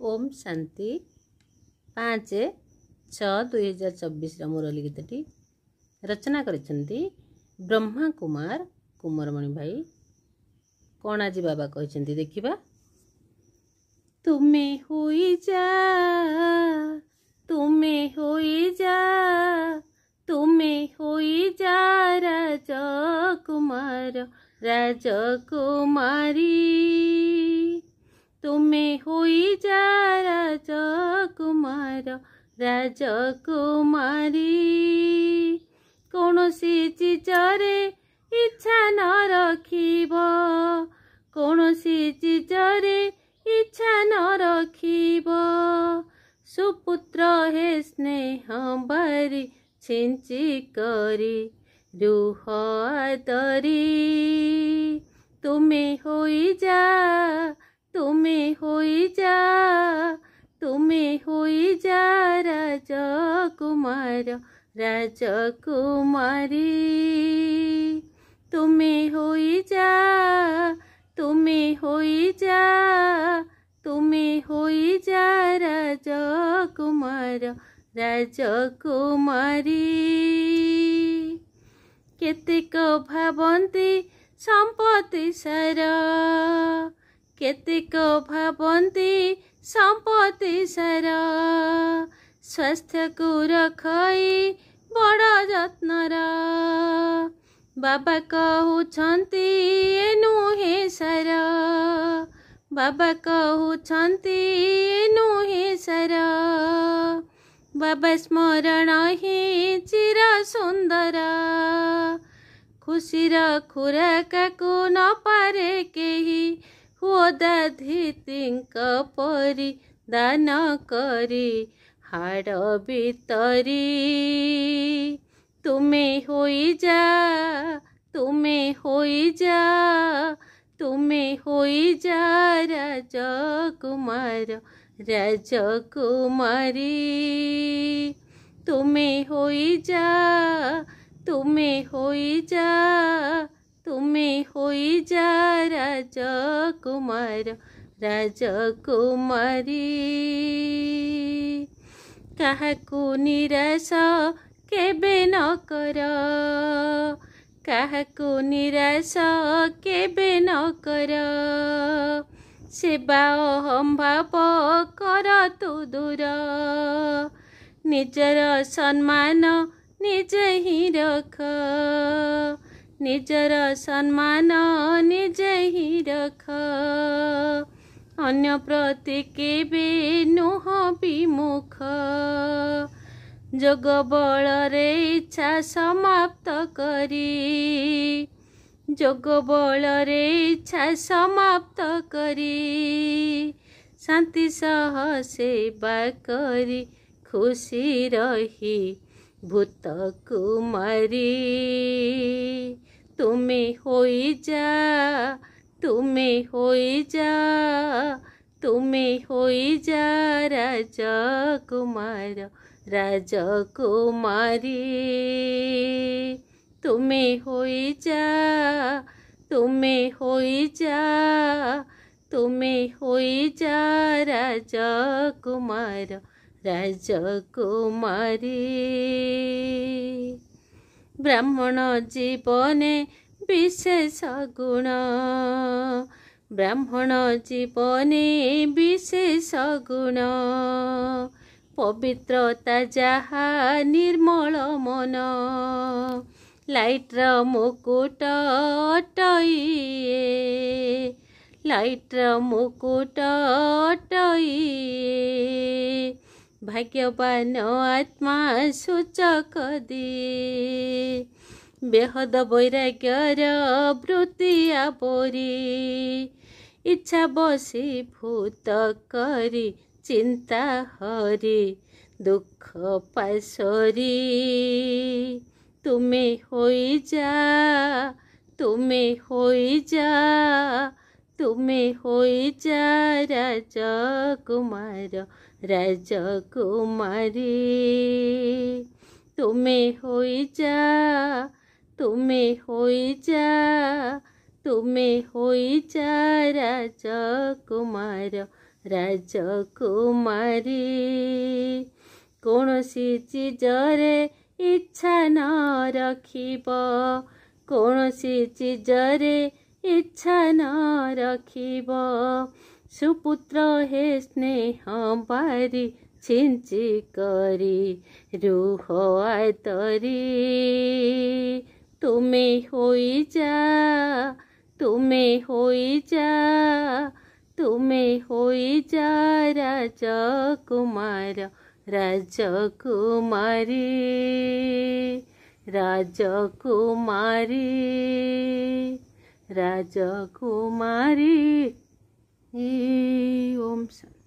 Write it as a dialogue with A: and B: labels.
A: ओम शांति 5/6/2024 मुरली गीतटी रचना करिसेंती ब्रह्मा कुमार कुमारमणि भाई। कौन आज बाबा कहते देखिबा। तुम्हें होई जा तुम्हें होई जा तुम्हें होई जा राजकुमार राजकुमारी तुम्हें होई जा राजकुमार राजकुमारी कौनसी चीजरे इच्छा न रखिब कौनसी चीजरे इच्छा न रखिब सुपुत्र हे स्नेह बारी छिंची करी रुह आदरी तुम्हें होई जा तुम्हें होई जा तुम्हें होई जा राजकुमार राजकुमारी तुम्हें होई जा तुम्हें होई जा तुम्हें होई जा राजकुमार राजकुमारी केतेक भावन्ति संपत्ति सारा केतेक भावन्ति संपत्ति सारा स्वास्थ्य को रखाई बड़ जत्नर बाबा कहउछन्ति ए नुहे सारा बाबा कहउछन्ति ए नुहे सारा बाबा स्मरण ही चिर सुंदर खुशीर खुराक को न पारे केही हुओ दाधितिंक परी दान करी हाड़ भितरी तुम्हें होई जा तुम्हें होई जा तुम्हें होई जा राजकुमार राजकुमारी तुम्हें होई जा तुम्हें होई जा तुम्हें होई जा राजकुमार राजकुमारी काहाकू निराश केबे न कर काहाकू निराश केबे न कर सेवा अहम भाव कर तू दूर निजर सम्मान निजे ही रख निजर सम्मान निजे ही रख अन्य प्रति केबे नुह विमुख जोग बल रे इच्छा समाप्त करी जोग बल रे इच्छा समाप्त करी शांति सह सेवा करी खुशी रही भूत कुमारी तुम्हें होई जा तुम्हें होई जा तुम्हें होई जा राजकुमार राजकुमारी तुम्हें होई जा तुम्हें होई जा तुम्हें होई जा राजकुमार राजकुमारी ब्राह्मण जीवने विशेष गुण ब्राह्मण जीवने विशेष गुण पवित्रता जहा निर्मल मन लाइटर मुकुट अटइए लाइटर मुकुट अटइए भाग्यवान आत्मा सूचक दिए बेहद वैराग्यर वृत्ति आबोरी इच्छा बसीभूत करी चिंता हरी दुख पासरी तुम्हें होई जा तुम्हें होई जा तुम्हें होई जा राजकुमार राजकुमारी तुम्हें होई जा तुम्हें होई जा तुम्हें होई जा राजकुमार राजकुमारी कौनसी चीजरे इच्छा न रखिब कौनसी चीजरे इच्छा न रखिब सुपुत्र हे स्नेह बारी छिंची करी रुह आतरी तुमे होई जा तुमे होई जा तुमे होई जा राजकुमार राजकुमारी राजकुमारी राजकुमारी। ओम शांति।